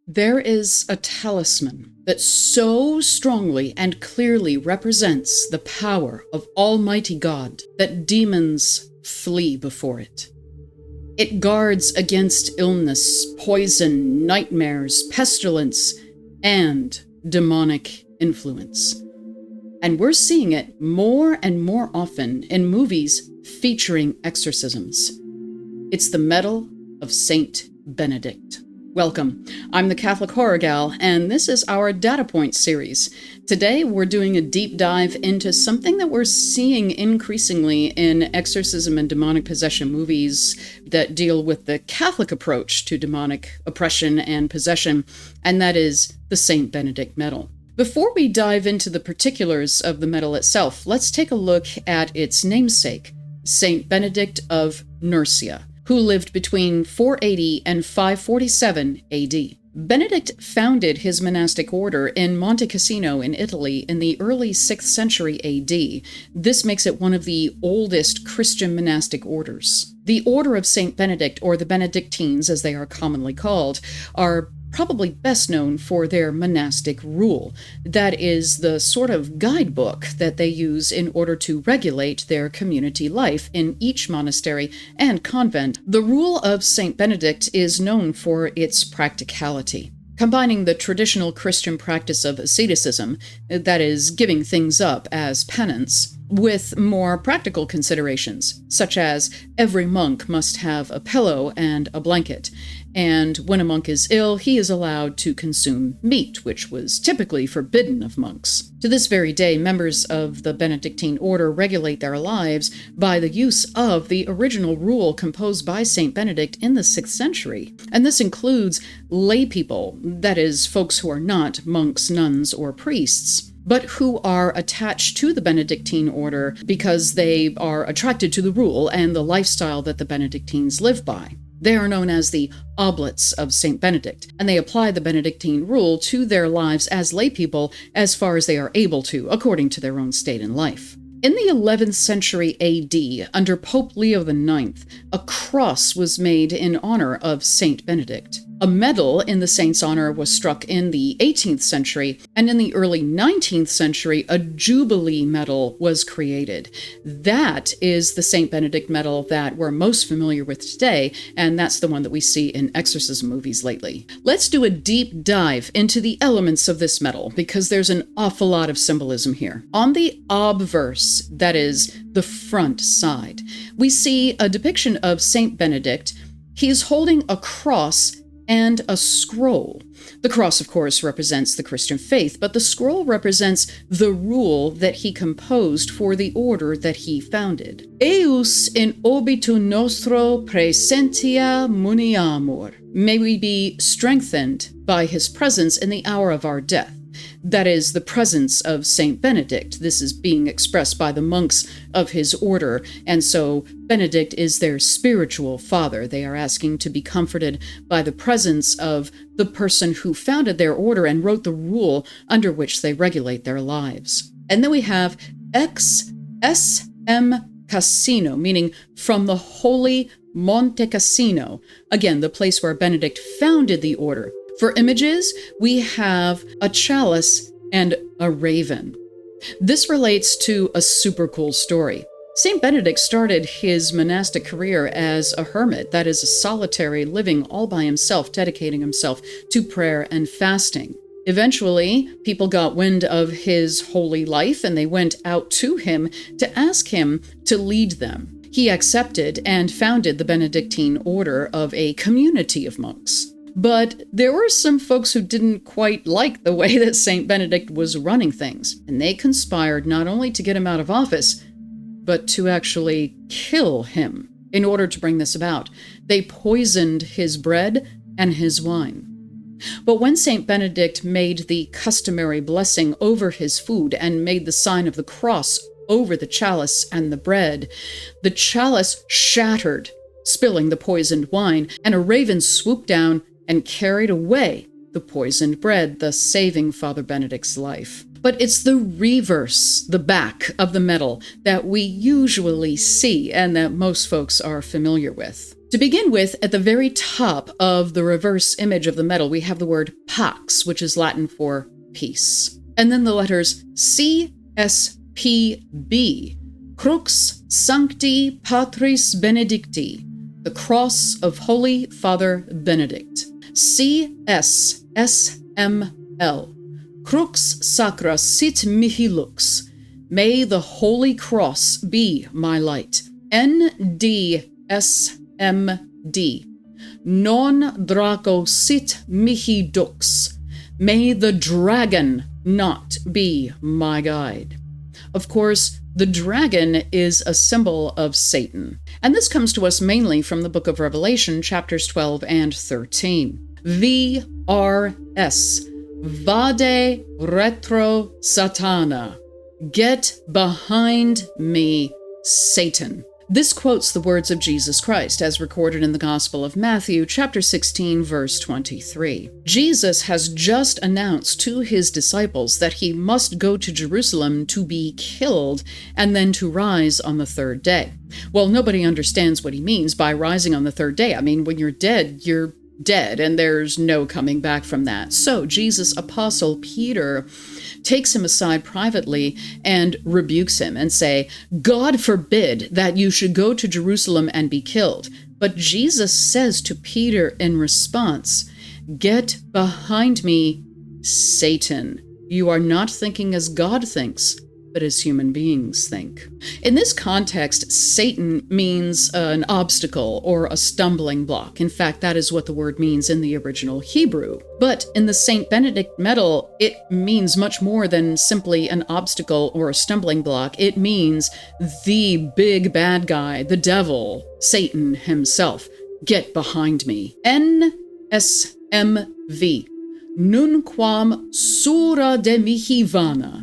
There is a talisman that so strongly and clearly represents the power of Almighty God that demons flee before it. It guards against illness, poison, nightmares, pestilence, and demonic influence. And we're seeing it more and more often in movies featuring exorcisms. It's the medal of Saint Benedict. Welcome. I'm the Catholic Horror Gal, and this is our Data Point series. Today, we're doing a deep dive into something that we're seeing increasingly in exorcism and demonic possession movies that deal with the Catholic approach to demonic oppression and possession, and that is the Saint Benedict medal. Before we dive into the particulars of the medal itself, let's take a look at its namesake, Saint Benedict of Nursia, who lived between 480 and 547 AD. Benedict founded his monastic order in Monte Cassino in Italy in the early 6th century AD. This makes it one of the oldest Christian monastic orders. The Order of Saint Benedict, or the Benedictines as they are commonly called, are probably best known for their monastic rule. That is the sort of guidebook that they use in order to regulate their community life in each monastery and convent. The rule of Saint Benedict is known for its practicality, combining the traditional Christian practice of asceticism, that is, giving things up as penance, with more practical considerations, such as every monk must have a pillow and a blanket, and when a monk is ill, he is allowed to consume meat, which was typically forbidden of monks. To this very day, members of the Benedictine order regulate their lives by the use of the original rule composed by Saint Benedict in the 6th century, and this includes lay people, that is, folks who are not monks, nuns, or priests, but who are attached to the Benedictine order because they are attracted to the rule and the lifestyle that the Benedictines live by. They are known as the Oblates of Saint Benedict, and they apply the Benedictine rule to their lives as laypeople as far as they are able to, according to their own state in life. In the 11th century AD, under Pope Leo IX, a cross was made in honor of Saint Benedict. A medal in the saint's honor was struck in the 18th century, and in the early 19th century, a Jubilee medal was created. That is the Saint Benedict medal that we're most familiar with today, and that's the one that we see in exorcism movies lately. Let's do a deep dive into the elements of this medal, because there's an awful lot of symbolism here. On the obverse, that is, the front side, we see a depiction of Saint Benedict. He is holding a cross and a scroll. The cross, of course, represents the Christian faith, but the scroll represents the rule that he composed for the order that he founded. Eius in obitu nostro praesentia muniamur. May we be strengthened by his presence in the hour of our death. That is, the presence of Saint Benedict. This is being expressed by the monks of his order, and so Benedict is their spiritual father. They are asking to be comforted by the presence of the person who founded their order and wrote the rule under which they regulate their lives. And then we have ex SM Cassino, meaning from the holy Monte Cassino, again, the place where Benedict founded the order. For images, we have a chalice and a raven. This relates to a super cool story. Saint Benedict started his monastic career as a hermit, that is, a solitary, living all by himself, dedicating himself to prayer and fasting. Eventually, people got wind of his holy life, and they went out to him to ask him to lead them. He accepted and founded the Benedictine order of a community of monks. But there were some folks who didn't quite like the way that Saint Benedict was running things, and they conspired not only to get him out of office, but to actually kill him. In order to bring this about, they poisoned his bread and his wine. But when Saint Benedict made the customary blessing over his food and made the sign of the cross over the chalice and the bread, the chalice shattered, spilling the poisoned wine, and a raven swooped down and carried away the poisoned bread, thus saving Father Benedict's life. But it's the reverse, the back of the medal, that we usually see and that most folks are familiar with. To begin with, at the very top of the reverse image of the medal, we have the word pax, which is Latin for peace. And then the letters CSPB, Crux Sancti Patris Benedicti, the cross of Holy Father Benedict. CSSML, Crux Sacra Sit Mihi Lux, may the Holy Cross be my light. NDSMD, Non Draco Sit Mihi Dux, may the dragon not be my guide. Of course, the dragon is a symbol of Satan, and this comes to us mainly from the book of Revelation, chapters 12 and 13. VRS, Vade Retro Satana, get behind me, Satan. This quotes the words of Jesus Christ as recorded in the Gospel of Matthew, chapter 16, verse 23. Jesus has just announced to his disciples that he must go to Jerusalem to be killed and then to rise on the third day. Well, nobody understands what he means by rising on the third day. I mean, when you're dead, and there's no coming back from that. So Jesus' apostle Peter takes him aside privately and rebukes him and say, God forbid that you should go to Jerusalem and be killed. But Jesus says to Peter in response, get behind me, Satan. You are not thinking as God thinks, but as human beings think. In this context, Satan means an obstacle or a stumbling block. In fact, that is what the word means in the original Hebrew. But in the St. Benedict medal, it means much more than simply an obstacle or a stumbling block. It means the big bad guy, the devil, Satan himself. Get behind me. NSMV. Nunquam sura de mihi vana.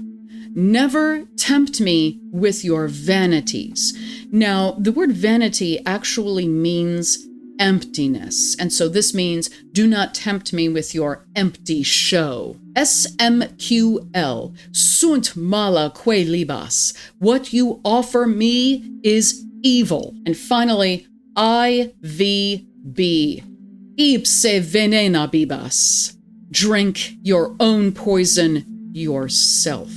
Never tempt me with your vanities. Now, the word vanity actually means emptiness, and so this means do not tempt me with your empty show. SMQL, sunt mala que libas. What you offer me is evil. And finally, IVB, ipse venena bibas. Drink your own poison yourself.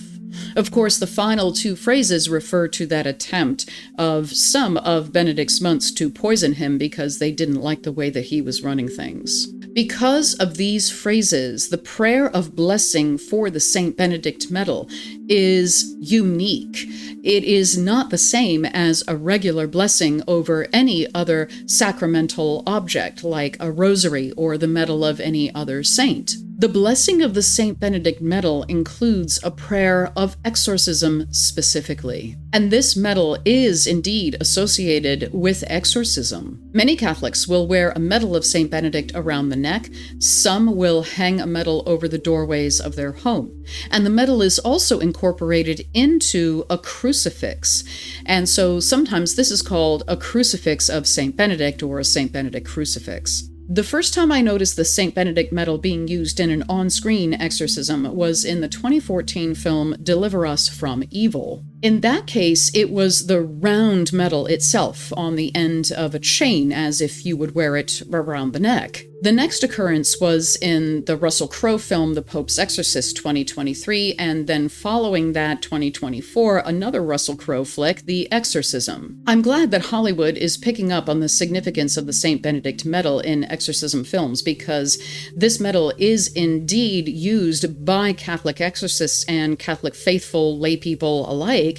Of course, the final two phrases refer to that attempt of some of Benedict's monks to poison him because they didn't like the way that he was running things. Because of these phrases, the prayer of blessing for the St. Benedict medal is unique. It is not the same as a regular blessing over any other sacramental object, like a rosary or the medal of any other saint. The blessing of the St. Benedict medal includes a prayer of exorcism specifically, and this medal is indeed associated with exorcism. Many Catholics will wear a medal of St. Benedict around the neck. Some will hang a medal over the doorways of their home, and the medal is also incorporated into a crucifix, and so sometimes this is called a crucifix of St. Benedict or a St. Benedict crucifix. The first time I noticed the St. Benedict medal being used in an on-screen exorcism was in the 2014 film Deliver Us from Evil. In that case, it was the round medal itself on the end of a chain, as if you would wear it around the neck. The next occurrence was in the Russell Crowe film The Pope's Exorcist 2023, and then following that 2024, another Russell Crowe flick, The Exorcism. I'm glad that Hollywood is picking up on the significance of the St. Benedict medal in exorcism films, because this medal is indeed used by Catholic exorcists and Catholic faithful laypeople alike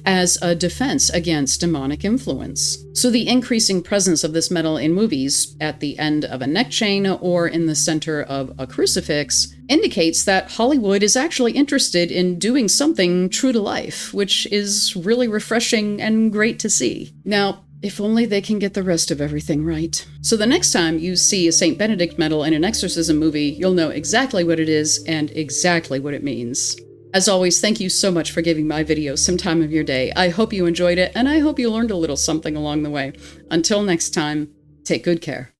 as a defense against demonic influence. So the increasing presence of this medal in movies, at the end of a neck chain or in the center of a crucifix, indicates that Hollywood is actually interested in doing something true to life, which is really refreshing and great to see. Now, if only they can get the rest of everything right. So the next time you see a St. Benedict medal in an exorcism movie, you'll know exactly what it is and exactly what it means. As always, thank you so much for giving my videos some time of your day. I hope you enjoyed it, and I hope you learned a little something along the way. Until next time, take good care.